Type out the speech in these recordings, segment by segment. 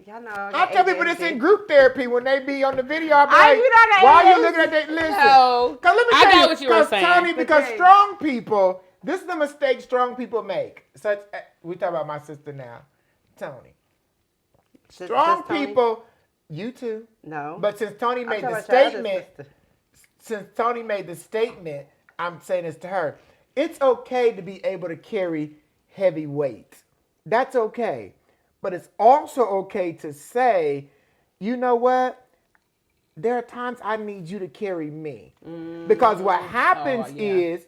y'all know. I tell people this in group therapy when they be on the video. I be like, why are you looking at that? Listen, No. because let me I tell got you, what you were saying. Tony, because strong people, this is the mistake strong people make. Such we talk about my sister now, Tony. Strong people, you too. No. But since Tony made the statement, I'm saying this to her. It's okay to be able to carry heavy weights. That's okay. But it's also okay to say, you know what? There are times I need you to carry me. Because what happens is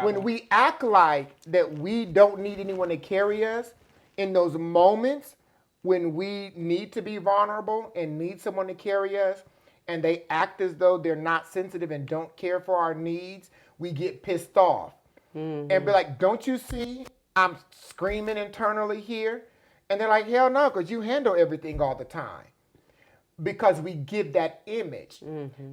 when we act like that we don't need anyone to carry us in those moments when we need to be vulnerable and need someone to carry us, and they act as though they're not sensitive and don't care for our needs, we get pissed off. And be like, don't you see I'm screaming internally here? And they're like, hell no, because you handle everything all the time. Because we give that image.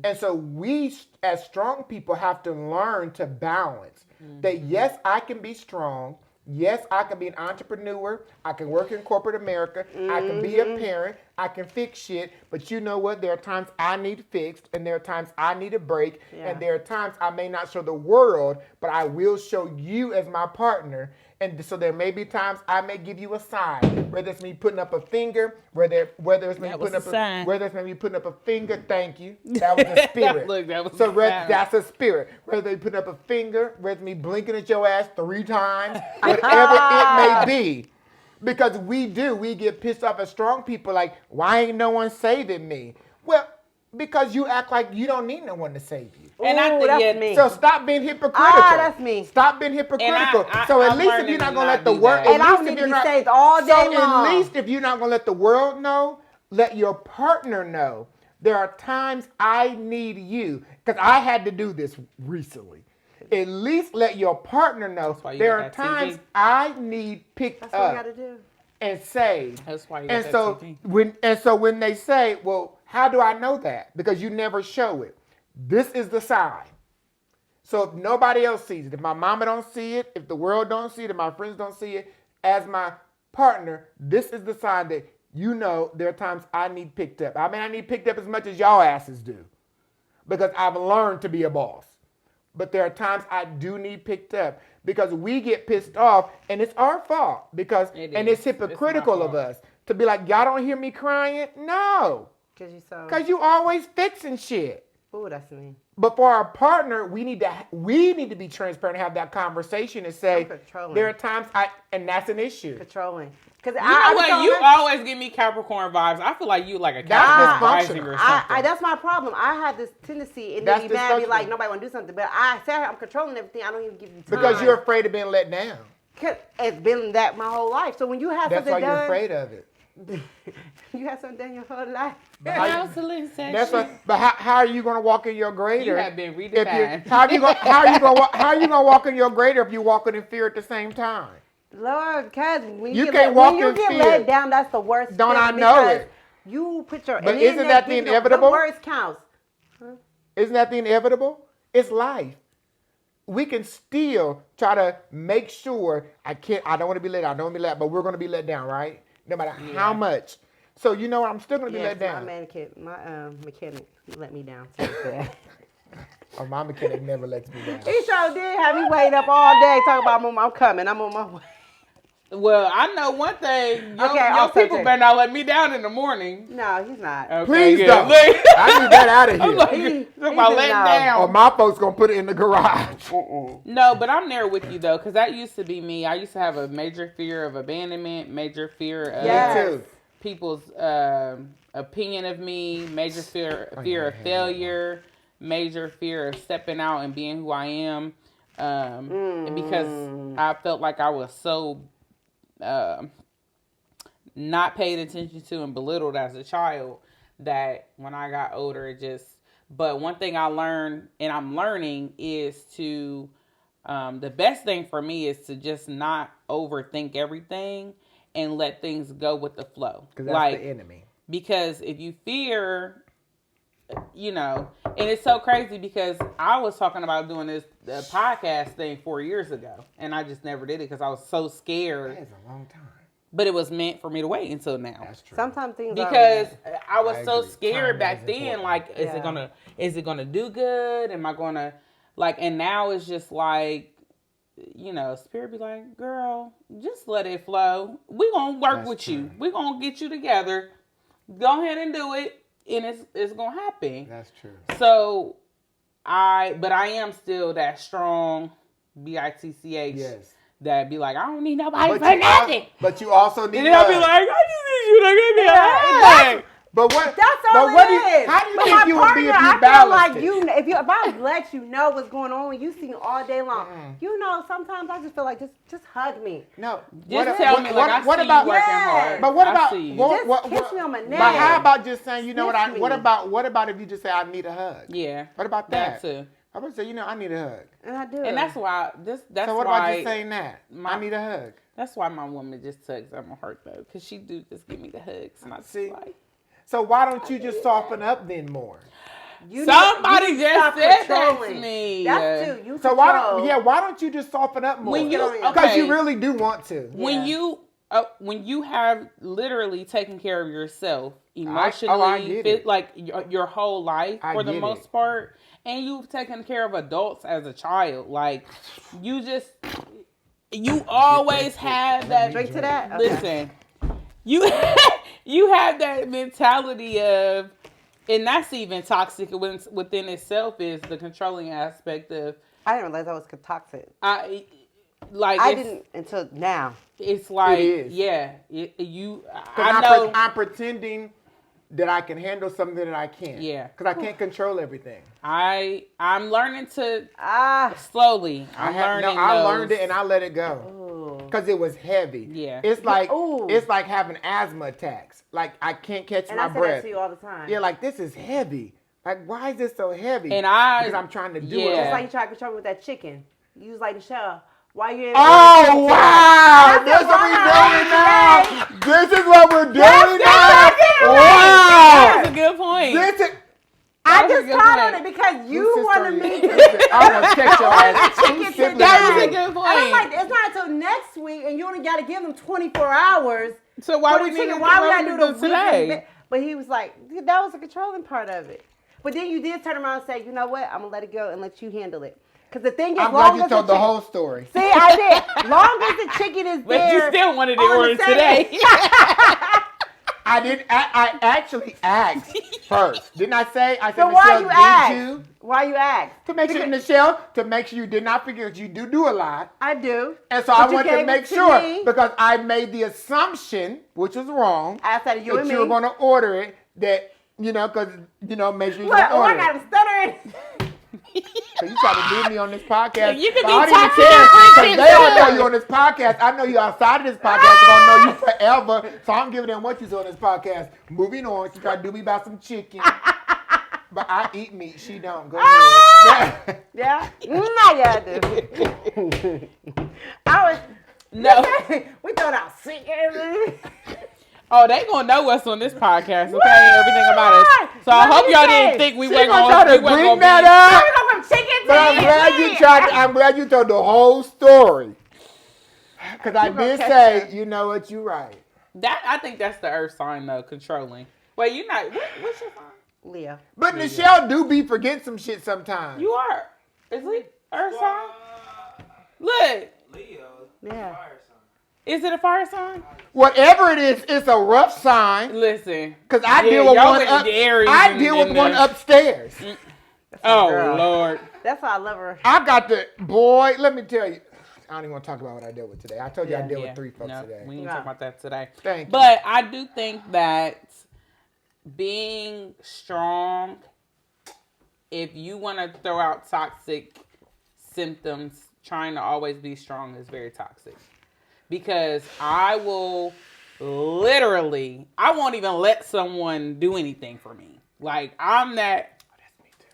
And so we, as strong people, have to learn to balance. That yes, I can be strong. Yes, I can be an entrepreneur. I can work in corporate America. I can be a parent. I can fix shit. But you know what? There are times I need fixed, and there are times I need a break, and there are times I may not show the world, but I will show you as my partner. And so there may be times I may give you a sign, whether it's me putting up a finger, whether it's me putting up a finger. Thank you. That was a spirit. Look, that was that's a spirit. Whether they put up a finger, whether it's me blinking at your ass 3 times, whatever it may be. Because we get pissed off as strong people like, why ain't no one saving me? Well, because you act like you don't need no one to save you. And I think that's me. So stop being hypocritical. That's me. Stop being hypocritical. So at least if you're not going to let the world... And I need to be saved all day long. So at least if you're not going to let the world know, let your partner know. There are times I need you. Because I had to do this recently. At least let your partner know there are times I need picked up. That's what you got to do. And saved. That's why you got so when they say, well, how do I know that? Because you never show it. This is the sign. So if nobody else sees it, if my mama don't see it, if the world don't see it, if my friends don't see it, as my partner, this is the sign that you know there are times I need picked up. I mean, I need picked up as much as y'all asses do. Because I've learned to be a boss. But there are times I do need picked up. Because we get pissed off, and it's our fault. It's hypocritical of us. To be like, y'all don't hear me crying? No. Because you always fixing shit. Ooh, that's me. But for our partner, we need to be transparent and have that conversation and say, there are times and that's an issue. Controlling. Because you always give me Capricorn vibes. I feel like you like a Capricorn rising or something. That's my problem. I have this tendency and to be mad, be like, nobody want to do something. But I say I'm controlling everything. I don't even give you time. Because you're afraid of being let down. It's been that my whole life. So when you have something done. That's why you're afraid of it. You have something done your whole life. But how are you going to walk in your greater? You have been redefined. How are you going to walk in your greater if you're walking in fear at the same time? Lord, cuz when you get fear. let down, that's the worst. Don't I know it? You put your. But isn't that the inevitable? The words counts. Huh? Isn't that the inevitable? It's life. We can still try to make sure I don't want to be let down. I don't want to be let, but we're going to be let down, right? No matter how much. So you know what? I'm still going to be let down. My mechanic let me down. Oh, my mechanic never lets me down. He sure did have me wait up all day talking about I'm coming. I'm on my way. Well, I know one thing. Your people better not let me down in the morning. No, he's not. Okay, please don't. I need that out of here. He's letting down. Or my folks going to put it in the garage. No, but I'm there with you, though, because that used to be me. I used to have a major fear of abandonment, major fear of people's opinion of me, major fear of failure, major fear of stepping out and being who I am. And because I felt like I was so not paid attention to and belittled as a child that when I got older, but one thing I learned and I'm learning is to, the best thing for me is to just not overthink everything and let things go with the flow. Because that's the enemy. Because if you fear, and it's so crazy because I was talking about doing the podcast thing 4 years ago and I just never did it because I was so scared. That is a long time. but it was meant for me to wait until now. That's true. Sometimes things because are I was so agree. scared Timing back is then. important. Like, is it gonna do good? Am I gonna and now it's just like, Spirit be like, girl, just let it flow. We gonna work That's with true. you. We gonna get you together. Go ahead and do it, and it's gonna happen. That's true. So but I am still that strong bitch. Yes. That be like, I don't need nobody But for nothing. But you also need. And then I'll be like, I just need you to give me a hug. But what? That's all but what it do you, is. how do you But think my you would be if partner, you I feel balanced like it? if I let you know what's going on and you see all day long, sometimes I just feel like just hug me. No. Just tell me, like, I see you working hard. But what I about see you. Just kiss me on my neck. But how about just saying, you know what? Kiss me. What about if you just say, I need a hug? Yeah. What about that? That too. I would say, I need a hug. And I do. And that's why that's So what why about just saying that? I need a hug. That's why my woman just tugs at my heart though, because she do just give me the hugs, and I just See? like. So why don't you just soften up then more? Somebody you just stop said that to controlling. me. That's too. You So why don't you just soften up more? When you Because you really do want to. When you have literally taken care of yourself emotionally, I get it. like your whole life I for the get most it. part, and you've taken care of adults as a child, like you always have that. Drink to that. Okay. Listen, you have that mentality of, and that's even toxic within itself, is the controlling aspect of. I didn't realize I was toxic. I didn't until now. It's like, It is. yeah, I know. I'm pretending that I can handle something that I can't. Yeah. Because I can't control everything. I'm learning to slowly. I learned it and I let it go. Because it was heavy. Yeah. It's like having asthma attacks. Like I can't catch And my I say breath. that to you all the time. Yeah, like this is heavy. Like why is this so heavy? And because I'm trying to do it. Just all. like you tried to control me with that chicken. You was like the shell. Why you? Oh wow! This is what we're doing now. This is what we're doing now. Wow! That's a good point. This is. I just caught on it because you wanted me to. I want to check your ass. That was a good point. And I'm like, it's not until next week, and you only got to give them 24 hours. So why for we the need chicken. to Why we got to do the today? weekend? But he was like, that was the controlling part of it. But then you did turn around and say, you know what? I'm gonna let it go and let you handle it. Because the thing is, I'm glad you told the whole story. See, I did. Long as the chicken is But there. you still wanted it on ordered the today. I did. I actually asked first. Didn't I say? I said, So why Michelle, you did ask? you? Why you ask? To make sure, Michelle, to make sure you did not forget, you do a lot. I do. And so But I you wanted to gave make it to sure me. because I made the assumption, which was wrong, Outside of you that and you me. were going to order it. That because make sure you Look, don't I order got it. him stuttering. So you try to do me on this podcast. You could but be I don't even toxic care and because Christian, they don't know too. you on this podcast. I know you outside of this podcast. They're gonna know you forever. So I'm giving them what you on this podcast. Moving on. She tried to do me about some chicken. But I eat meat. She don't. Go ahead. Yeah? Yeah, I do. I was. No. We throwing out chicken. Oh, they gonna know what's on this podcast, okay? Everything about us. So I Let hope me y'all say, didn't think we She weren't gonna gonna try to bring that We up. go from chicken to But I'm glad you meat. tried. I'm glad you told the whole story. Because I gonna did catch say, that. you know what, you're right. That I think that's the earth sign though, controlling. Wait, you're not. What's your sign? Leo. But Michelle do be forgetting some shit sometimes. You are. Is it earth sign? Look, Leo. Yeah. Fire sign. is it a fire sign? Whatever it is, it's a rough sign. Listen, Because I Yeah, deal with y'all one went up, to Aries I and- deal with and one the- upstairs. oh girl. Lord. That's why I love her. I got the boy. Let me tell you. I don't even want to talk about what I dealt with today. I told you I Yeah. dealt with 3 folks No, today. we ain't Yeah. talk about that today. Thank you. But I do think that being strong, if you want to throw out toxic symptoms, trying to always be strong is very toxic. Because I will literally, I won't even let someone do anything for me. Like, I'm that.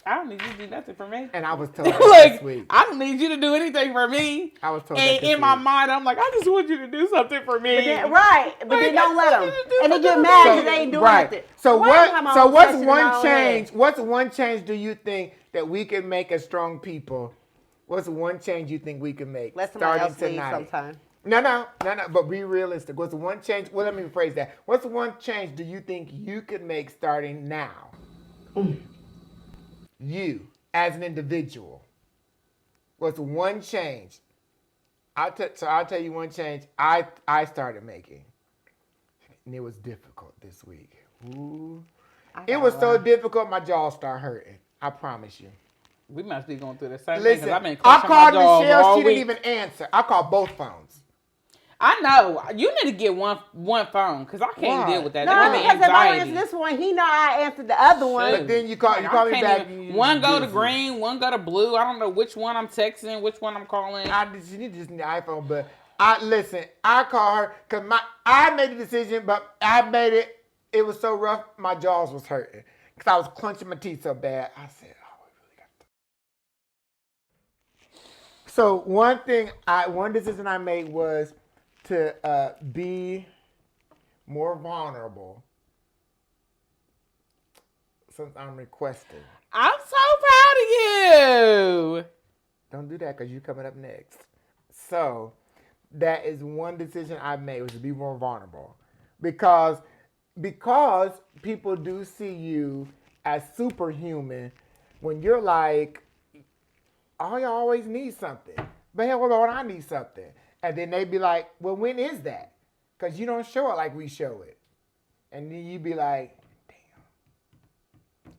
I don't need you to do nothing for me. And I was told that Like, this week. I don't need you to do anything for me. I was told that And this in my week. mind, I'm like, I just want you to do something for me. But then, right. But Like, then don't let them. I just And they get want you to do mad something. because they ain't doing Right. nothing. So Why I have my own what's session in one my own change? head? What's one change do you think that we can make as strong people? What's one change you think we can make Let somebody starting else lead tonight? sometime. No. But be realistic. What's the one change? Well, let me rephrase that. What's the one change do you think you could make starting now? You, as an individual. What's one change? I'll tell you one change I started making. And it was difficult this week. Ooh. It was so difficult, my jaw started hurting. I promise you. We must be going through the same thing. Listen, I've been I clutching called my jaws Michelle. all She week. didn't even answer. I called both phones. I know. You need to get one phone because I can't Why? deal with that. No, That give me because if I anxiety. answer this one, he know I answered the other one. But then you call me back. One go to green, one go to blue. I don't know which one I'm texting, which one I'm calling. You need the iPhone, but I call her because I made the decision, but I made it. It was so rough, my jaws was hurting because I was clenching my teeth so bad. I said, "Oh, we really got to." So one decision I made was to be more vulnerable. Since I'm requesting. I'm so proud of you. Don't do that because you're coming up next. So that is one decision I made was to be more vulnerable. Because people do see you as superhuman when you're like, oh, you always need something. But hell, what about when I need something? And then they be like, well, when is that? Because you don't show it like we show it. And then you be like,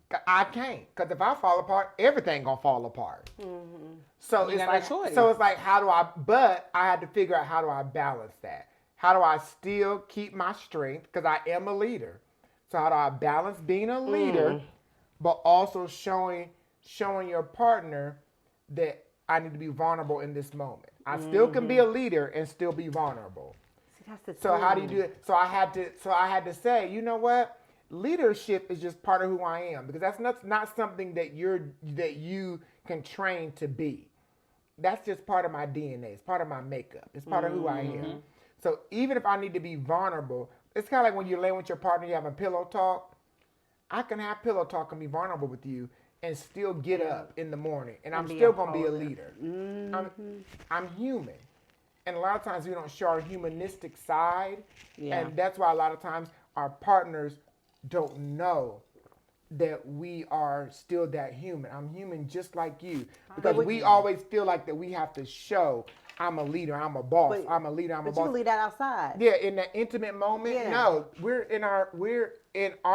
damn. I can't. Because if I fall apart, everything going to fall apart. Mm-hmm. So You got no choice. So it's like, but I had to figure out how do I balance that? How do I still keep my strength? Because I am a leader. So how do I balance being a leader, but also showing your partner that I need to be vulnerable in this moment? I still can be a leader and still be vulnerable. See, that's the So how do you thing. do it? So I had to say, you know what? Leadership is just part of who I am because that's not something that you can train to be. That's just part of my DNA. It's part of my makeup. It's part of who I am. So even if I need to be vulnerable, it's kind of like when you're laying with your partner, you have a pillow talk. I can have pillow talk and be vulnerable with you and still get up in the morning. And I'm still going to be a leader. I'm human. And a lot of times we don't show our humanistic side. Yeah. And that's why a lot of times our partners don't know that we are still that human. I'm human just like you. Because we always feel like that we have to show I'm a leader, I'm a boss, I'm a leader, I'm a But boss. you can leave that outside. Yeah, in that intimate moment, no. We're in our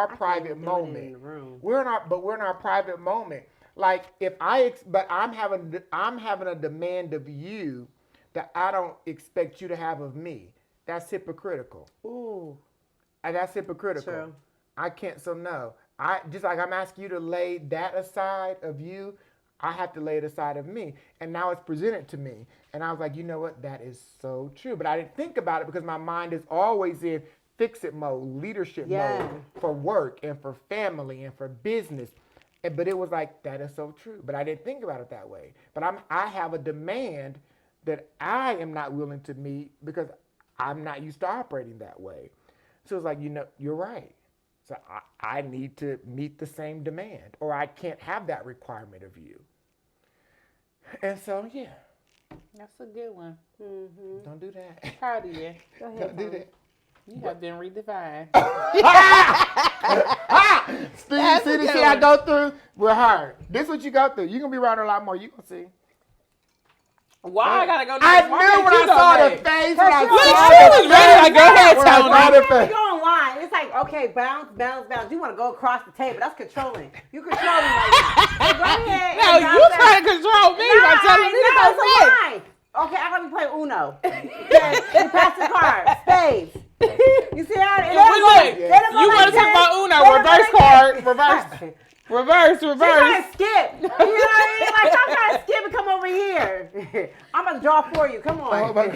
private moment. In the room. We're in our private moment. Like but I'm having a demand of you that I don't expect you to have of me. That's hypocritical. Ooh. And that's hypocritical. True. I can't. So no, just like I'm asking you to lay that aside of you, I have to lay it aside of me. And now it's presented to me. And I was like, you know what? That is so true. But I didn't think about it because my mind is always in fix-it mode, leadership mode for work and for family and for business. But it was like, that is so true. But I didn't think about it that way. But I have a demand that I am not willing to meet because I'm not used to operating that way. So it's like, you're right. So I need to meet the same demand or I can't have that requirement of you. And so, yeah. That's a good one. Don't do that. Proud of you. Go ahead. Don't do that. You have been redefined. See the shit I go through? We're hard. This is what you go through. You're going to be around a lot more. You're going to see. Why I gotta go? I knew when I saw the face. When I saw She the was ready. Like, go ahead, when I saw Tony. the You face. go online. It's like, okay, bounce. You want to go across the table. That's controlling. You controlling right now. So go ahead. No, and you bounce trying to control me by telling me to go it's a next. line. Okay, I'm going to play Uno. Okay, you pass the card. Spades. You see how it Look, you want to talk about Uno? Reverse card. Reverse. She's trying to skip. You know what I mean? Like, I'm trying to skip and come over here. I'm going to draw for you. Come on. Oh, my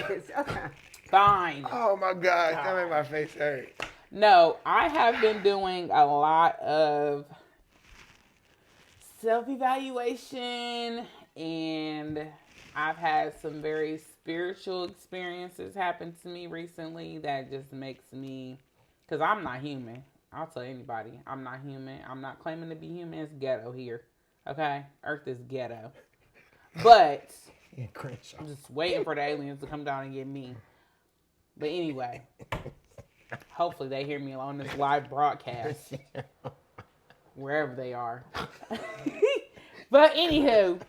Okay. Fine. Oh, my gosh. That made my face hurt. No, I have been doing a lot of self-evaluation, and I've had some very spiritual experiences happen to me recently that just makes me, because I'm not human. I'll tell anybody, I'm not human. I'm not claiming to be human. It's ghetto here. Okay? Earth is ghetto. But I'm just waiting for the aliens to come down and get me. But anyway, hopefully they hear me on this live broadcast, wherever they are. But anywho,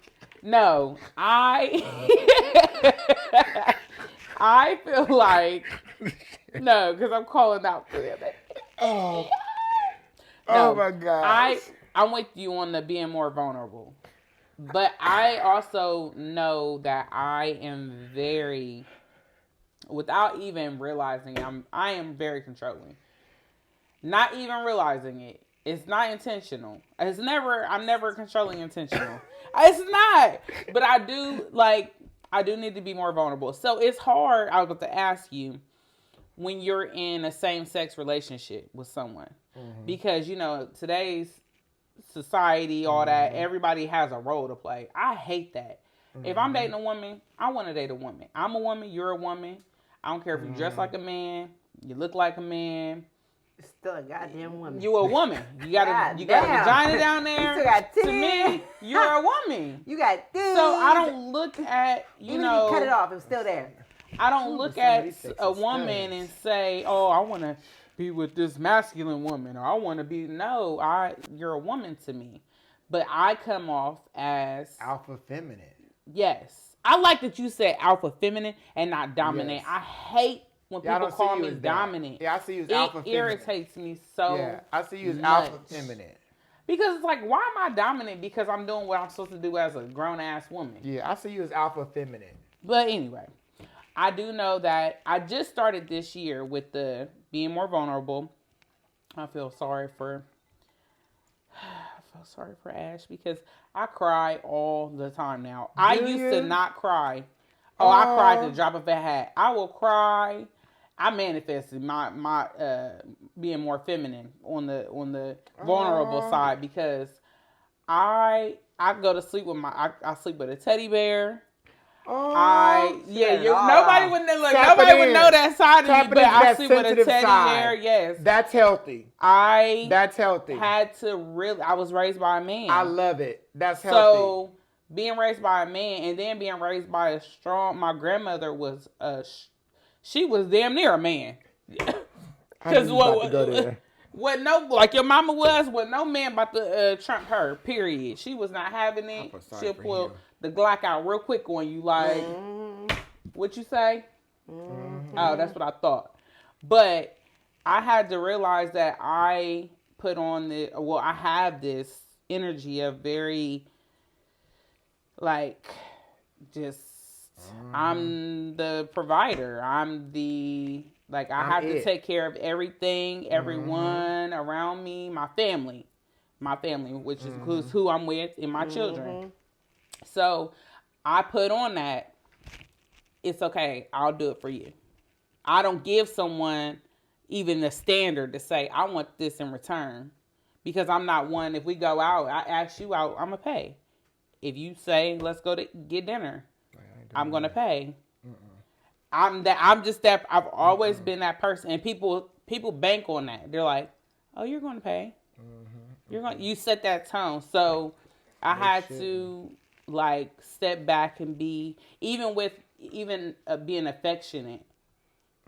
no, I feel like, no, because I'm calling out for them. Oh. No, Oh my God. I'm with you on the being more vulnerable. But I also know that I am very, without even realizing it, I am very controlling. Not even realizing it. It's not intentional. I'm never controlling intentional. It's not. But I do need to be more vulnerable. So it's hard, I was about to ask you, when you're in a same-sex relationship with someone. Because, today's society, all that, everybody has a role to play. I hate that. If I'm dating a woman, I want to date a woman. I'm a woman, you're a woman. I don't care if you dress like a man, you look like a man. It's still a goddamn woman. You a woman. You got a vagina down there. You still got titties. To me, you're a woman. You got titties. So I don't look at, Even if you cut it off, it's still there. I don't look at a woman and say, oh, I want to be with this masculine woman, or I want to be, you're a woman to me. But I come off as alpha feminine. Yes. I like that you said alpha feminine and not dominant. Yes. I hate when people call me dominant. Yeah, I see you as alpha feminine. It irritates me so Yeah, I see you as alpha feminine. Because it's like, why am I dominant? Because I'm doing what I'm supposed to do as a grown-ass woman. Yeah, I see you as alpha feminine. But anyway, I do know that I just started this year with the being more vulnerable. I feel sorry for Ash because I cry all the time now. I used to not cry. I cry at the drop of a hat. I will cry. I manifested my being more feminine on the vulnerable side because I go to sleep with I sleep with a teddy bear. Nobody would know that side of me, but I sleep with a teddy bear. Yes, that's healthy. That's healthy. I was raised by a man. I love it. That's healthy. So being raised by a man and then being raised by my grandmother was she was damn near a man. Because like your mama was no man about to trump her. Period. She was not having it. She'll pull the Glock out real quick on you. Like, what you say? Oh, that's what I thought. But I had to realize that I put on I have this energy of very, like, just, I'm the provider. I'm the, like, I have to take care of everything, everyone around me, my family, which includes who I'm with and my children. So I put on that, it's okay, I'll do it for you. I don't give someone even the standard to say, I want this in return. Because I'm not one, if we go out, I ask you out, I'm going to pay. If you say, let's go to get dinner, I'm going to pay. I'm just that, I've always been that person. And people bank on that. They're like, oh, you're going to pay. You set that tone. So I had to, like, step back and be, even being affectionate.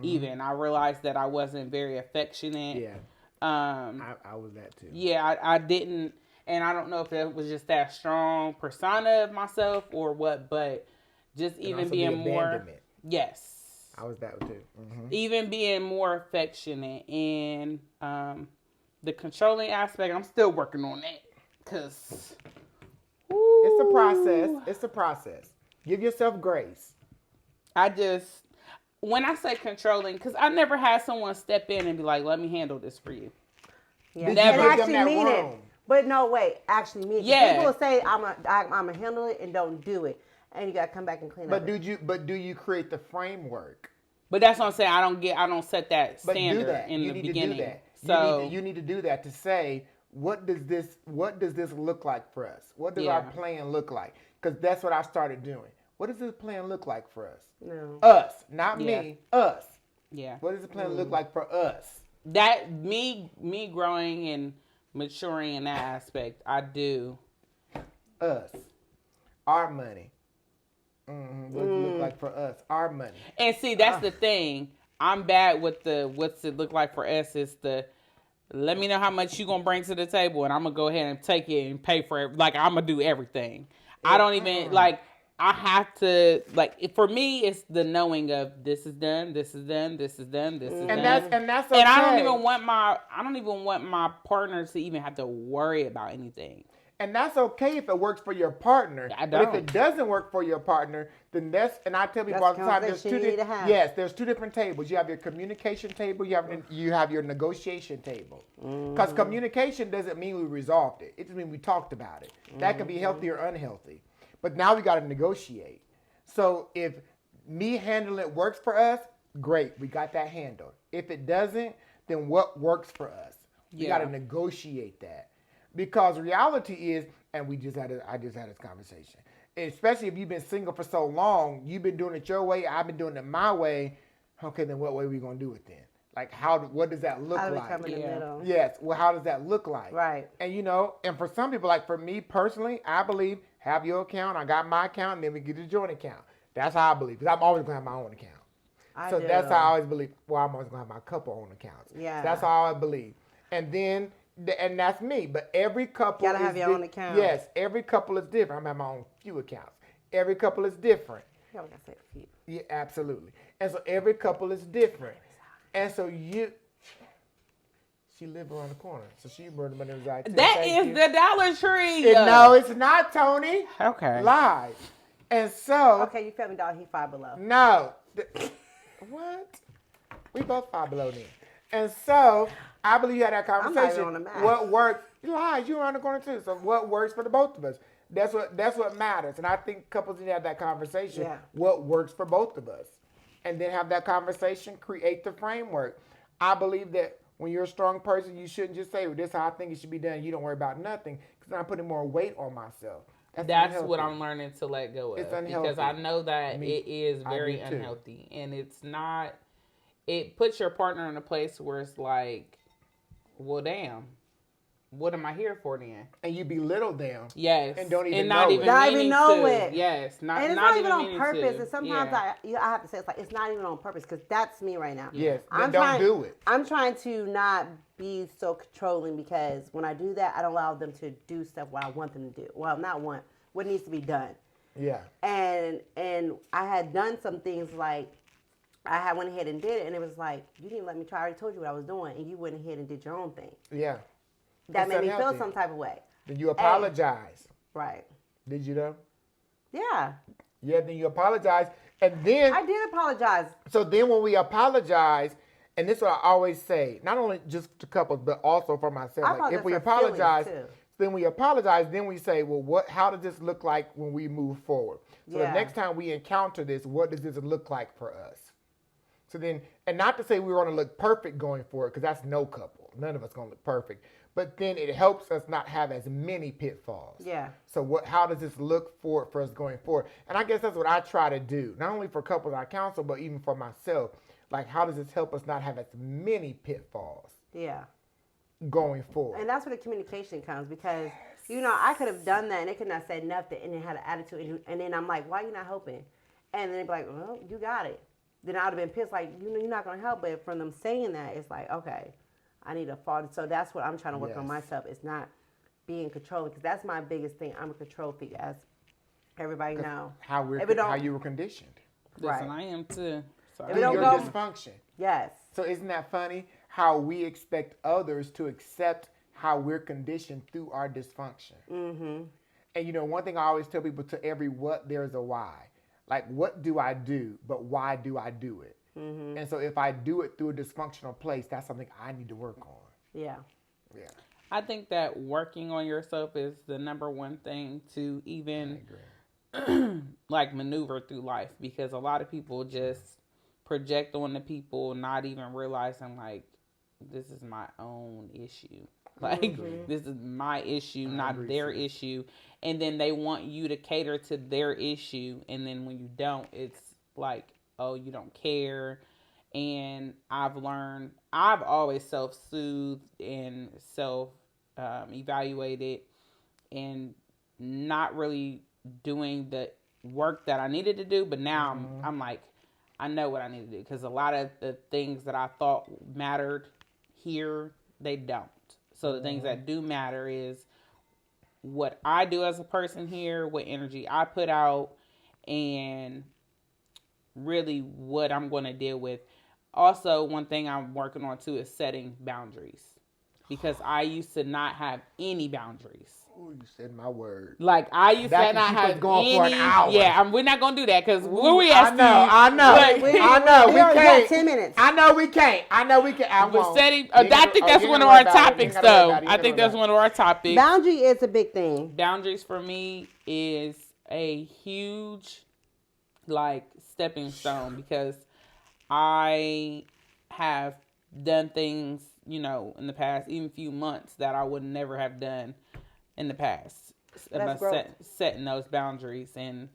I realized that I wasn't very affectionate. Yeah. I was that too. Yeah, I didn't, and I don't know if that was just that strong persona of myself or what, but just even being more. Yes. I was that too. Even being more affectionate and the controlling aspect, I'm still working on that because it's a process. It's a process. Give yourself grace. When I say controlling, because I never had someone step in and be like, let me handle this for you. Yeah. Never. And actually mean it. But no, wait, actually mean it. Yeah. People will say, I'm going to handle it and don't do it. And you got to come back and clean up. But do you create the framework? But that's what I'm saying. I don't set that standard in the beginning. Do that. So you need to do that to say, what does this look like for us? What does our plan look like? Because that's what I started doing. What does this plan look like for us? No. Us, not me. Us. Yeah. What does the plan look like for us? That me growing and maturing in that aspect, I do. Us. Our money. What does it look like for us? Our money. And see, that's the thing. I'm bad with the what's it look like for us is the let me know how much you gonna bring to the table and I'm gonna go ahead and take it and pay for it. Like I'm gonna do everything. I don't even like I have to like for me it's the knowing of this is done, this is done, this is done, this is done. And that's okay. And I don't even want my partner to even have to worry about anything. And that's okay if it works for your partner. But if it doesn't work for your partner, then and I tell people all the time, there's two different tables. You have your communication table, you have your negotiation table. Because communication doesn't mean we resolved it. It just means we talked about it. That can be healthy or unhealthy. But now we got to negotiate. So if me handling it works for us, great, we got that handled. If it doesn't, then what works for us? We got to negotiate that. Because reality is, and I just had this conversation, especially if you've been single for so long, you've been doing it your way, I've been doing it my way. Okay, then what way are we gonna do it then? Like what does that look like? How do we come in the middle? Yes. Well, how does that look like? Right. And and for some people, like for me personally, I believe have your account, I got my account, and then we get the joint account. That's how I believe. Because I'm always gonna have my own account. That's how I always believe. Well, I'm always gonna have my couple own accounts. Yeah. So that's how I believe. And that's me, but every couple gotta have your own account. Yes, every couple is different. I'm having my own few accounts. Every couple is different. Yeah, we gotta say few. Yeah, absolutely. And so every couple is different. And so she lived around the corner, so she burned money reside too. That is the Dollar Tree. No, it's not, Tony. Okay. Lies. And so. Okay, you feel me, dog? He Five Below. No. What? We both Five Below then. And so. I believe you had that conversation. I'm not even on the map. What works? You lied. You around the corner too. So what works for the both of us? That's what matters. And I think couples need to have that conversation. Yeah. What works for both of us, and then have that conversation. Create the framework. I believe that when you're a strong person, you shouldn't just say, well, "This is how I think it should be done." You don't worry about nothing because I'm putting more weight on myself. That's what I'm learning to let go of. It's unhealthy. Because I know that it is very unhealthy, and it's not. It puts your partner in a place where it's like. Well, damn. What am I here for then? And you belittle them. Yes. And don't even know it. Not even know it. Yes. And it's not even on purpose. To. And sometimes I have to say, it's like, it's not even on purpose because that's me right now. Yes. Don't do it. I'm trying to not be so controlling because when I do that, I don't allow them to do stuff what I want them to do. Well, not want. What needs to be done. Yeah. And I had done some things like, I went ahead and did it, and it was like, you didn't let me try. I already told you what I was doing, and you went ahead and did your own thing. Yeah. That made me feel some type of way. Then you apologize. Right. Did you though? Yeah. Yeah, then you apologize. And then... I did apologize. So then when we apologize, and this is what I always say, not only just to couples, but also for myself. Like if we apologize, then we apologize, then we say, well, how does this look like when we move forward? So the next time we encounter this, what does this look like for us? So then, and not to say we're going to look perfect going forward, because that's no couple. None of us going to look perfect. But then it helps us not have as many pitfalls. Yeah. So how does this look for us going forward? And I guess that's what I try to do, not only for couples I counsel, but even for myself. Like, how does this help us not have as many pitfalls? Yeah. Going forward. And that's where the communication comes because, I could have done that and they could not say nothing and they had an attitude. And then I'm like, why are you not helping? And then they'd be like, well, you got it. Then I would have been pissed, like, you're not going to help. But from them saying that, it's like, okay, I need a fault. So that's what I'm trying to work on myself. It's not being controlling, because that's my biggest thing. I'm a control freak, as everybody know. How you were conditioned. Listen, right. I am too. If it don't go, dysfunction. Yes. So isn't that funny? How we expect others to accept how we're conditioned through our dysfunction. Mm-hmm. And one thing I always tell people, to every what, there's a why. Like, what do I do, but why do I do it? Mm-hmm. And so if I do it through a dysfunctional place, that's something I need to work on. Yeah. Yeah. I think that working on yourself is the number one thing to even like maneuver through life, because a lot of people just project on the people, not even realizing like, this is my own issue. Like, this is my issue, not their issue. And then they want you to cater to their issue. And then when you don't, it's like, oh, you don't care. And I've always self-soothed and self-evaluated and not really doing the work that I needed to do. But now I'm like, I know what I need to do, because a lot of the things that I thought mattered here, they don't. So the things that do matter is what I do as a person here, what energy I put out, and really what I'm going to deal with. Also, one thing I'm working on too is setting boundaries, because I used to not have any boundaries. Ooh, you said my word. Like, I used That to not can keep us have going any. for an hour. Yeah, we're not gonna do that, because when we ask I know. We already got 10 minutes. I know we can't. I won't. Setting, I think that's one of our topics, though. I think that's one of our topics. Boundary is a big thing. Boundaries for me is a huge, like, stepping stone, because I have done things, you know, in the past, even few months, that I would never have done in the past. That's About setting those boundaries and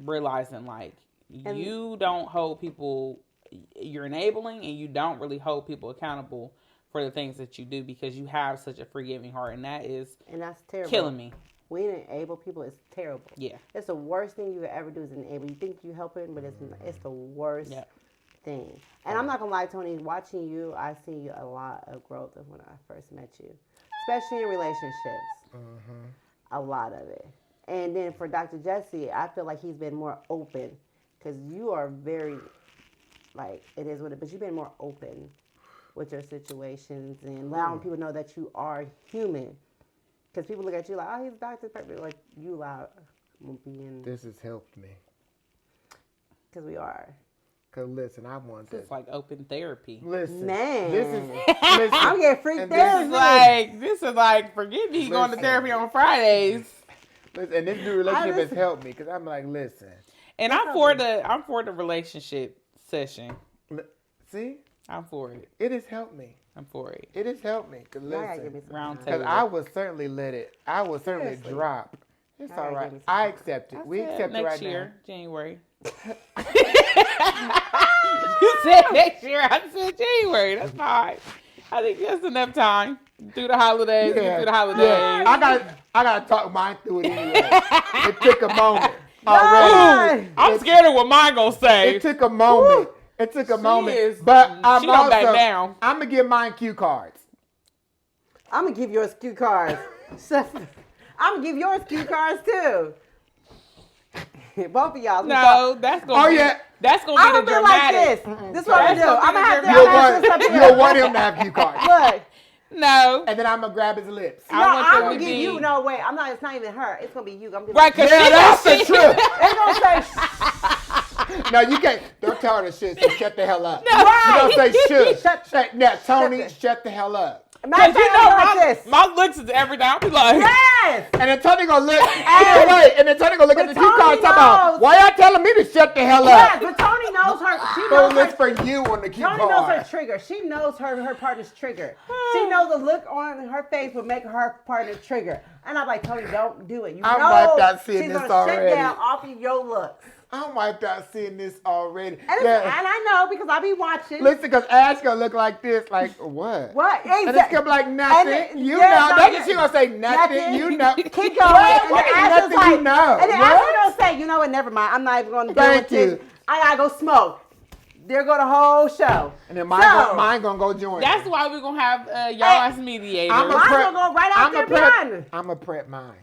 realizing, like, you don't hold people, you're enabling, and you don't really hold people accountable for the things that you do, because you have such a forgiving heart, and that's terrible. Killing me. We enable people is terrible. Yeah. It's the worst thing you could ever do is enable. You think you're helping, but it's the worst thing. And I'm not going to lie, Tony, watching you, I see a lot of growth of when I first met you, especially in relationships. Mm-hmm. A lot of it. And then for Dr. Jesse, I feel like he's been more open, because you are very, like, it is what it is, but you've been more open with your situations and allowing people to know that you are human. Because people look at you like, oh, he's Dr. Perfect. Like, you allow being. This has helped me. Because we are. Because, listen, I want this. It's like open therapy. Listen. Man. Listen. I'm getting free therapy. This is like, forget me going to therapy on Fridays. Listen, and this new relationship has helped me, because I'm like, listen. And I'm for the relationship session. See? I'm for it. It has helped me. I'm for it. It has helped me. Because, listen. Round Because table. I would certainly let it. I would certainly drop. It's all right. I accept it. We accept it right next year, now. January. You said next year. I said January. That's fine. I think that's enough time. Through the holidays. Yeah. Through the holidays. Yeah. I gotta talk mine through it anyway. It took a moment. Already. I'm scared of what mine gonna say. It took a moment. It took a moment. But she don't back down. I'm gonna give mine cue cards. I'm going to give yours cue cards. I'm going to give yours cue cards, too. Both of y'all. No, that's going to be. That's going to be the dramatic. Like this is what I'm going to do. I'm going to have to You'll want him to have cue cards. Look. No. And then I'm going to grab his lips. No, I'm going to give you. No, wait. It's not even her. It's going to be you. I'm gonna right, because that's the truth. It's going to say, no, you can't. Don't tell her to shit. So shut the hell up. No. Right. You don't say shut. Shut. Now, Tony, shut the hell up. Because you know my looks is every time. I'll be like, yes. And then Tony gonna look. Wait. And then Tony gonna look at the cue card and talk about, why y'all telling me to shut the hell up? Yes, but Tony knows her. She Go knows look for you on the cue Tony card. knows her trigger. She knows her partner's trigger. She knows the look on her face will make her partner trigger. And I'm like, Tony, don't do it. You I'm know wiped out seeing she's this gonna already. shut down off of your looks. I'm wiped out seeing this already. And I know because I be watching. Listen, because Ash gonna look like this, like what? What? And it's gonna be like nothing. You know. That's what she gonna say. Nothing. You know. Keep going. And What? Ash is Nothing you know. And then Ash gonna say, you know what? Never mind. I'm not even gonna deal with this. I gotta go smoke. There go the whole show. And then mine gonna go join. That's why we're gonna have y'all as mediators. Mine's gonna go right out there behind. I'm gonna prep mine.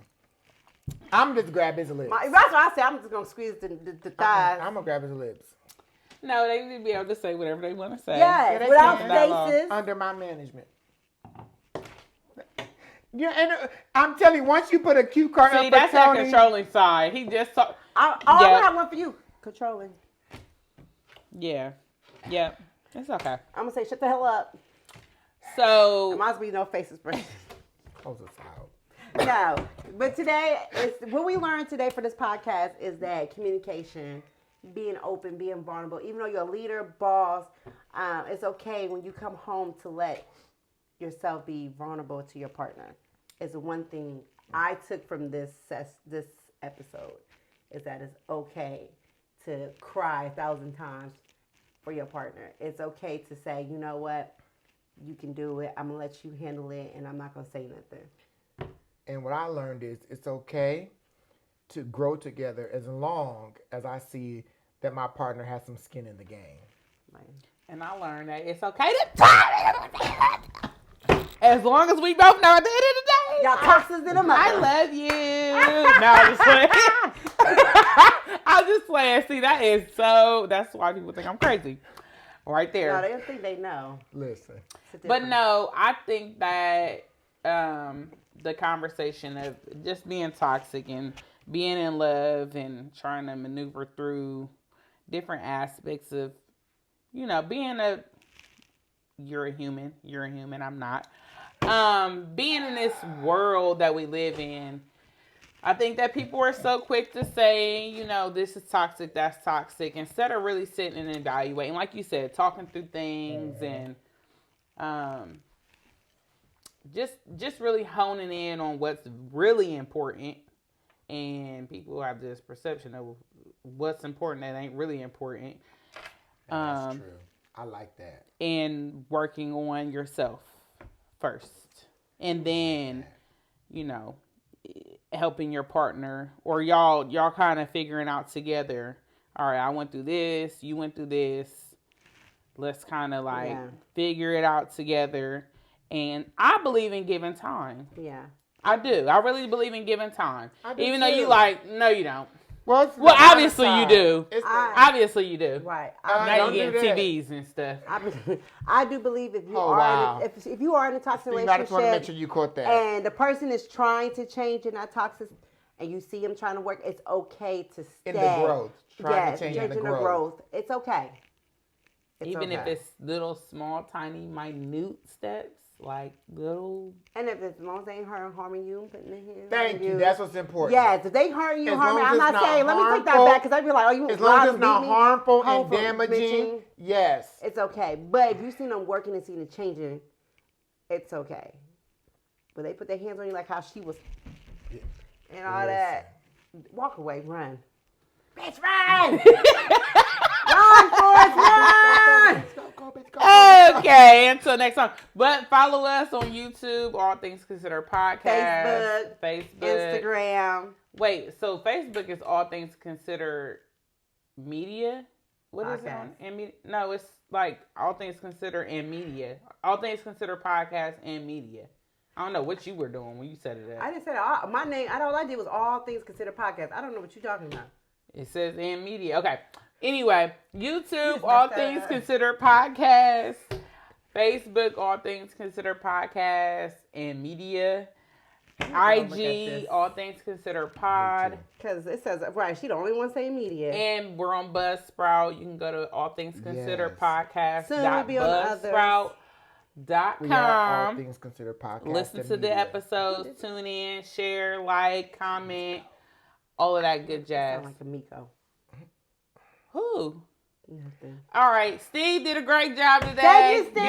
I'm just grab his lips. That's what I said. I'm just gonna squeeze the thighs. I'm gonna grab his lips. No, they need to be able to say whatever they want to say. Yes, without faces. Under my management. Yeah, and I'm telling you, once you put a cue card up for that's that Tony, controlling side. He just talk. I have one for you. Controlling. Yeah. It's okay. I'm gonna say shut the hell up. So there must be no faces for close us out. No, but today what we learned today for this podcast is that communication, being open, being vulnerable. Even though you're a leader, boss, it's okay when you come home to let yourself be vulnerable to your partner. It's one thing I took from this episode is that it's okay to cry 1,000 times for your partner. It's okay to say, you know what, you can do it. I'm gonna let you handle it, and I'm not gonna say nothing. And what I learned is it's okay to grow together as long as I see that my partner has some skin in the game. And I learned that it's okay to talk. As long as we both know at the end of the day. Y'all toxins in them. I love you. No, I'm just playing. I'm just playing. See, that's why people think I'm crazy. Right there. No, they don't think they know. Listen. But no, I think that the conversation of just being toxic and being in love and trying to maneuver through different aspects of, you're a human, I'm not. Being in this world that we live in, I think that people are so quick to say, this is toxic, that's toxic, instead of really sitting and evaluating, like you said, talking through things and just really honing in on what's really important. And people have this perception of what's important that ain't really important. That's true. I like that. And working on yourself first. And then, helping your partner or y'all kind of figuring out together, all right, I went through this, you went through this. Let's kind of figure it out together. And I believe in giving time. Yeah. I do. I really believe in giving time. Even though too. you no, you don't. Well, obviously you do. Obviously you do. Right. Now you get TVs and stuff. I do believe if you if you are in a toxic relationship, I just want to make sure you caught that. And the person is trying to change and not toxic, and you see him trying to work, it's okay to stay. In the growth. Trying to change in the growth. It's okay. Even if it's little, small, tiny, minute steps. Like little, and if as long as they ain't harming you, putting their hands. Thank you. That's what's important. Yes, if they hurt you, harming. I'm not saying. Let me take that back because I'd be like, oh, you. As long as it's not harmful and damaging, yes, it's okay. But if you see them working and seeing it changing, it's okay. But they put their hands on you like how she was, and all that. Walk away, run, bitch, run, run, Forrest, run. Okay, until next time. But follow us on YouTube, All Things Considered Podcast. Facebook, Instagram. Wait, so Facebook is All Things Considered Media? What is it on? No, it's like All Things Considered and Media. All Things Considered Podcast and Media. I don't know what you were doing when you said it. I didn't say that. My name, all I did was All Things Considered Podcast. I don't know what you're talking about. It says and Media. Okay. Anyway, YouTube, All Things Considered Podcast. Facebook, All Things Considered Podcast and Media. IG, All Things Considered Pod. Because it says, right, she the only one saying media. And we're on Buzzsprout. You can go to All Things Considered Podcast. Soon we'll be on Buzzsprout.com. We are All Things Considered Podcast. Listen to the episodes. Tune in, share, like, comment, all of that good jazz. Sound like a Miko. Who? Nothing. All right, Steve did a great job today. Thank you, Steve.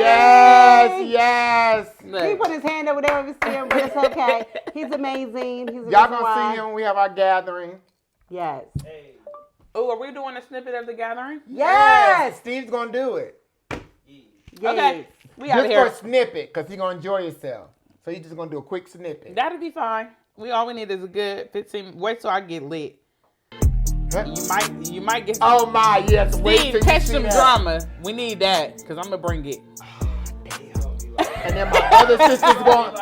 Yes. Look. He put his hand over there if we see him, but it's okay. He's amazing. Y'all gonna see him when we have our gathering. Yes. Hey. Oh, are we doing a snippet of the gathering? Yes. Steve's gonna do it. Yes. Okay, we out Just here. for a snippet, because he's gonna enjoy himself. So he's just gonna do a quick snippet. That'll be fine. All we need is a good 15. Wait till I get lit. Huh? You might get. Oh my, yes. Wait till Steve, you catch see some that. drama. We need that because I'm gonna bring it. And then my other sister's going.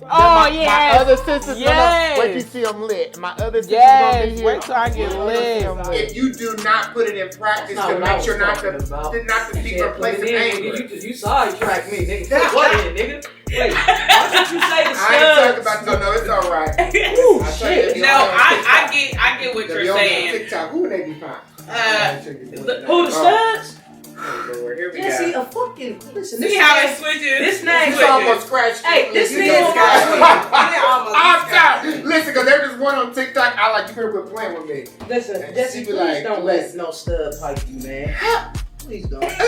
Oh My yeah. other sister's Yes. gonna wait till you see them lit. My other sister's Yes. gonna be here. Wait till I get lit. If you do not put it in practice to make sure not to speak from a place of anger. You sidetracked me, nigga. Say what in, nigga? Wait, why did you say the studs? I ain't talking about no, it's alright. Ooh, shit. No, I get what you're saying. TikTok, who would they be fine? Who the studs? Oh, Lord, here we Yeah, go. see, a fucking, listen, See this how name- it switches. This name You almost scratched. Hey, this You nigga just almost scratched. scratched. I'm sorry. Listen, because there's this one on TikTok. I like you people quit playing with me. Listen, And Jesse, she be please like, don't let no stud hype you, man. Please don't. Look at